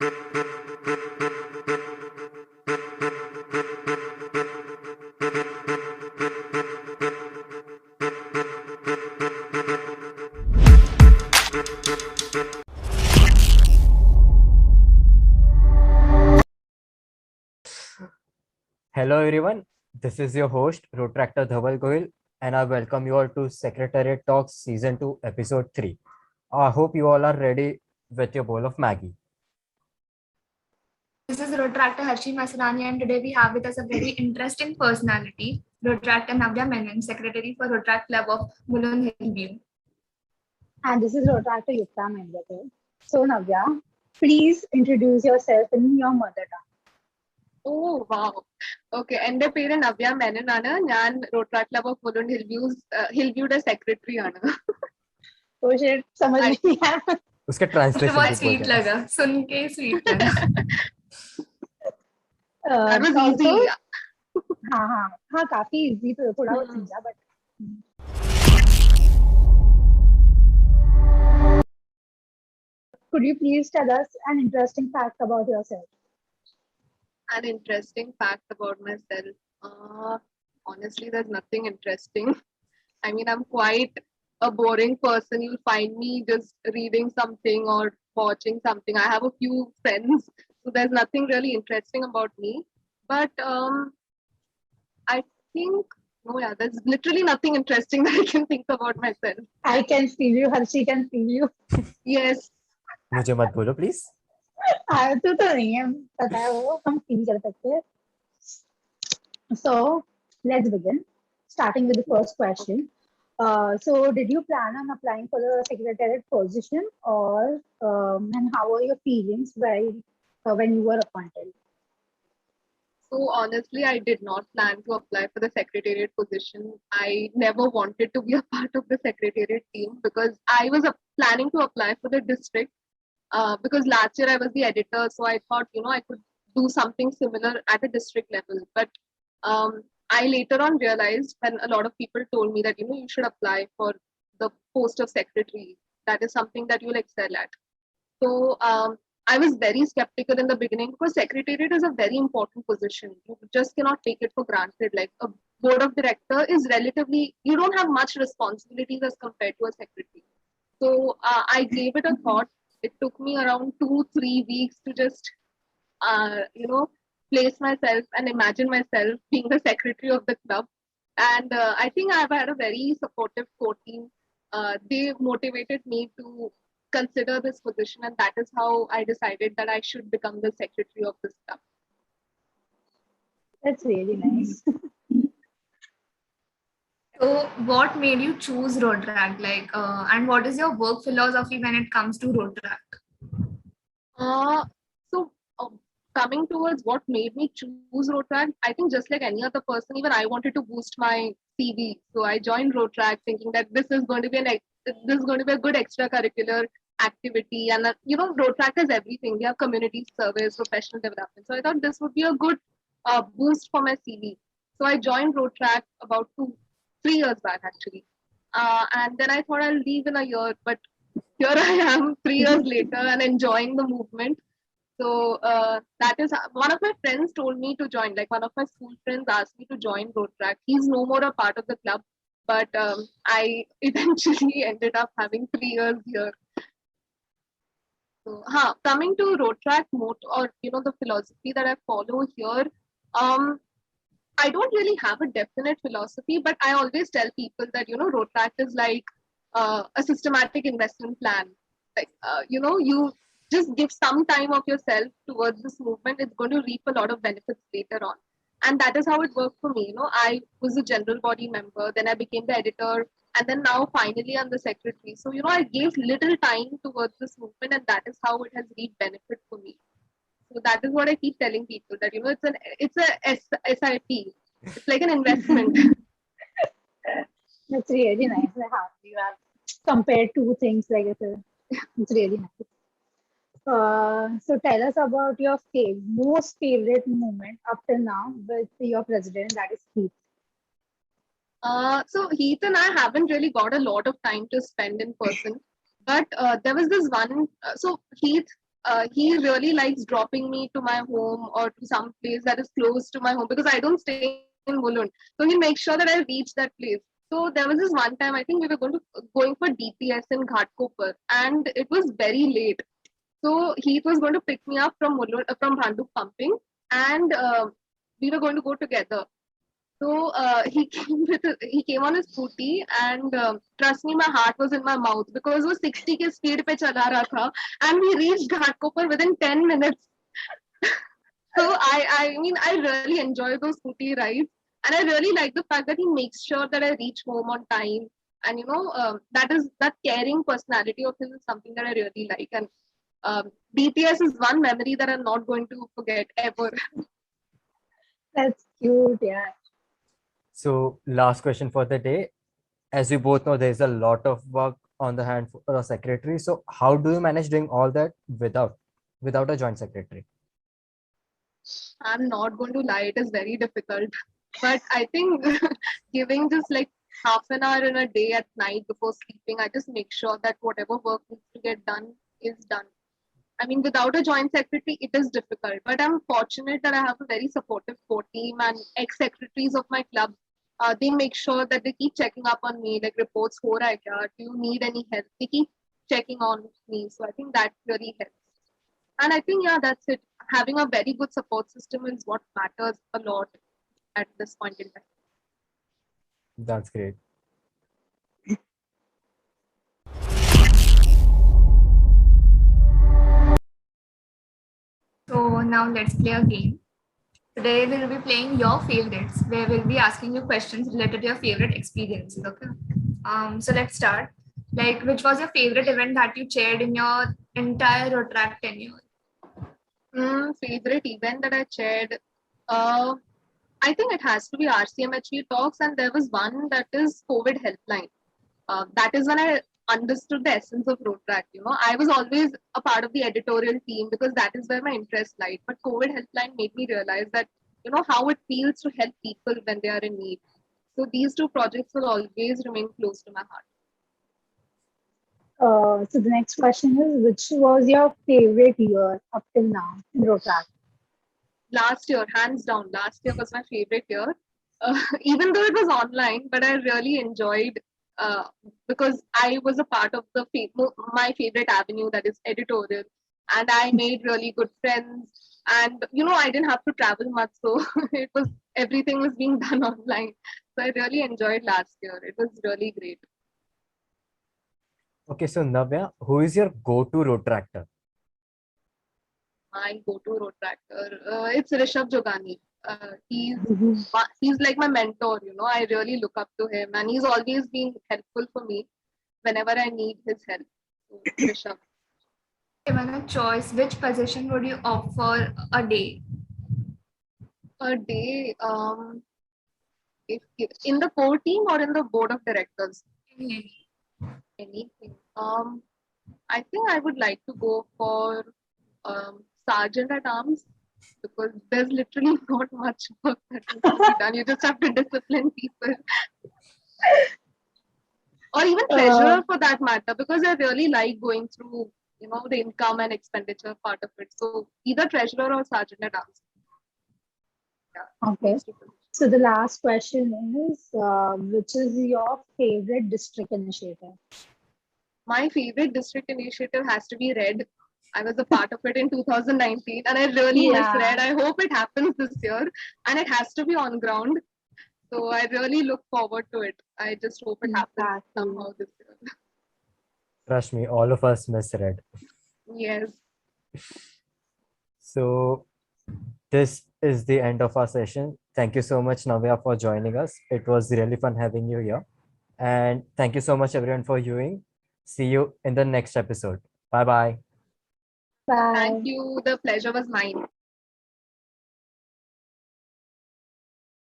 Hello everyone, this is your host Rotractor Dhaval Gohil and I welcome you all to Secretariat Talks Season 2 Episode 3. I hope you all are ready with your bowl of Maggie. This is Rotractor Harshi Masrani, and today we have with us a very interesting personality, Rotractor Navya Menon, Secretary for Rotract Club of Mulund Hillview. And this is Rotractor Yukta Mendekar. So Navya, please introduce yourself in your mother tongue. Oh wow. Okay, എൻ്റെ പേര് നവ്യ മേനൻ ആണ്. ഞാൻ റോട്രാക്ട് club of മുലുണ്ട് ഹിൽവ്യൂയുടെ secretary ആണ്. Oh shit, समझ नहीं आया. उसका translation बहुत स्वीट लगा, सुन के स्वीट लगा. That was easy. हाँ काफी इजी तो थोड़ा बहुत समझा but could you please tell us an interesting fact about yourself? An interesting fact about myself. Honestly, there's nothing interesting. I mean, I'm quite a boring person. You'll find me just reading something or watching something. I have a few friends, so there's nothing really interesting about me. But I think, no, yeah, there's literally nothing interesting that I can think about myself. I can feel you, Harshi can feel you. Yes. मुझे मत बोलो please. तू तो नहीं है, पता है वो हम फील कर सकते हैं. So let's begin. Starting with the first question. So did you plan on applying for the secretariat position, or and how were your feelings when you were appointed? So honestly, I did not plan to apply for the secretariat position. I never wanted to be a part of the secretariat team because I was planning to apply for the district. Because last year I was the editor, so I thought, I could do something similar at a district level. But I later on realized when a lot of people told me that, you should apply for the post of secretary. That is something that you'll excel at. So I was very skeptical in the beginning because secretariat is a very important position. You just cannot take it for granted. Like a board of director is relatively, you don't have much responsibilities as compared to a secretary. So I gave it a thought. It took me around 2-3 weeks to just, place myself and imagine myself being the secretary of the club. And I think I've had a very supportive core team. They motivated me to consider this position, and that is how I decided that I should become the secretary of this club. That's really nice. So what made you choose Rotract? And what is your work philosophy when it comes to Rotract? Coming towards what made me choose Rotract, I think just like any other person, even I wanted to boost my CV. So I joined Rotract thinking that this is going to be a good extracurricular activity, and Rotract is everything. We have community service, professional development. So I thought this would be a good boost for my CV. So I joined Rotract about 3 years back actually, and then I thought I'll leave in a year, but here I am 3 years later and enjoying the movement. So that is one of my friends told me to join. Like one of my school friends asked me to join Rotract. He's no more a part of the club, but I eventually ended up having 3 years here. So, coming to Rotract motto, or the philosophy that I follow here, I don't really have a definite philosophy, but I always tell people that Rotract is like a systematic investment plan. Like you just give some time of yourself towards this movement, it's going to reap a lot of benefits later on. And that is how it worked for me. I was a general body member, then I became the editor, and then now finally I'm the secretary. So I gave little time towards this movement, and that is how it has reaped benefit for me. So that is what I keep telling people, that it's a SIP. It's like an investment. That's really nice. How you have compared two things like it's really nice. So tell us about your most favorite moment up till now with your president, that is Heath. So Heath and I haven't really got a lot of time to spend in person, but there was this one. So Heath, he really likes dropping me to my home or to some place that is close to my home because I don't stay in Mulund. So he'll make sure that I reach that place. So there was this one time I think we were going for DPS in Ghatkopar and it was very late. So he was going to pick me up from Mulund, from Bhanduk pumping, and we were going to go together. So he came on his scooty and trust me, my heart was in my mouth because वो 60 के speed पे चला रहा था and we reached Ghatkopar within 10 minutes. So I mean I really enjoy those scooty rides and I really like the fact that he makes sure that I reach home on time and that caring personality of his is something that I really like and BTS is one memory that I'm not going to forget ever. That's cute, yeah. So, last question for the day. As we both know, there's a lot of work on the hand for a secretary. So, how do you manage doing all that without a joint secretary? I'm not going to lie, it is very difficult. But I think giving just like half an hour in a day at night before sleeping, I just make sure that whatever work needs to get done is done. I mean, without a joint secretary, it is difficult. But I'm fortunate that I have a very supportive core team and ex-secretaries of my club. They make sure that they keep checking up on me, like reports, ho raha hai kya? Do you need any help? They keep checking on me. So I think that really helps. And I think, yeah, that's it. Having a very good support system is what matters a lot at this point in time. That's great. So now let's play a game. Today we'll be playing your favorites, where we'll be asking you questions related to your favorite experiences. Okay. So let's start. Like, which was your favorite event that you chaired in your entire Rotaract tenure? Favorite event that I chaired? I think it has to be RCMHV talks, and there was one that is COVID helpline. That is when I understood the essence of Rotaract. I was always a part of the editorial team because that is where my interest lied. But COVID helpline made me realize that how it feels to help people when they are in need. So these two projects will always remain close to my heart. So the next question is, which was your favorite year up till now in Rotaract? Last year, hands down, last year was my favorite year. Even though it was online, but I really enjoyed because I was a part of my favorite avenue, that is editorial, and I made really good friends. And I didn't have to travel much, so everything was being done online. So I really enjoyed last year. It was really great. Okay, so Navya, who is your go-to Rotaractor? My go-to Rotaractor, it's Rishabh Jogani. He's like my mentor. I really look up to him, and he's always been helpful for me whenever I need his help. So, Rishabh. Given a choice, which position would you opt for a day? A day, if in the core team or in the board of directors? Anything. I think I would like to go for sergeant at arms because there's literally not much work that needs to be done. You just have to discipline people. Or even treasurer for that matter, because I really like going through, the income and expenditure part of it. So either treasurer or sergeant at arms. Yeah. Okay. So the last question is, which is your favorite district initiative? My favorite district initiative has to be RED. I was a part of it in 2019 and I really miss RED. I hope it happens this year and it has to be on ground. So I really look forward to it. I just hope it happens somehow this year. Trust me, all of us miss RED. Yes. So this is the end of our session. Thank you so much, Navya, for joining us. It was really fun having you here. And thank you so much, everyone, for viewing. See you in the next episode. Bye-bye. Bye. Thank you. The pleasure was mine.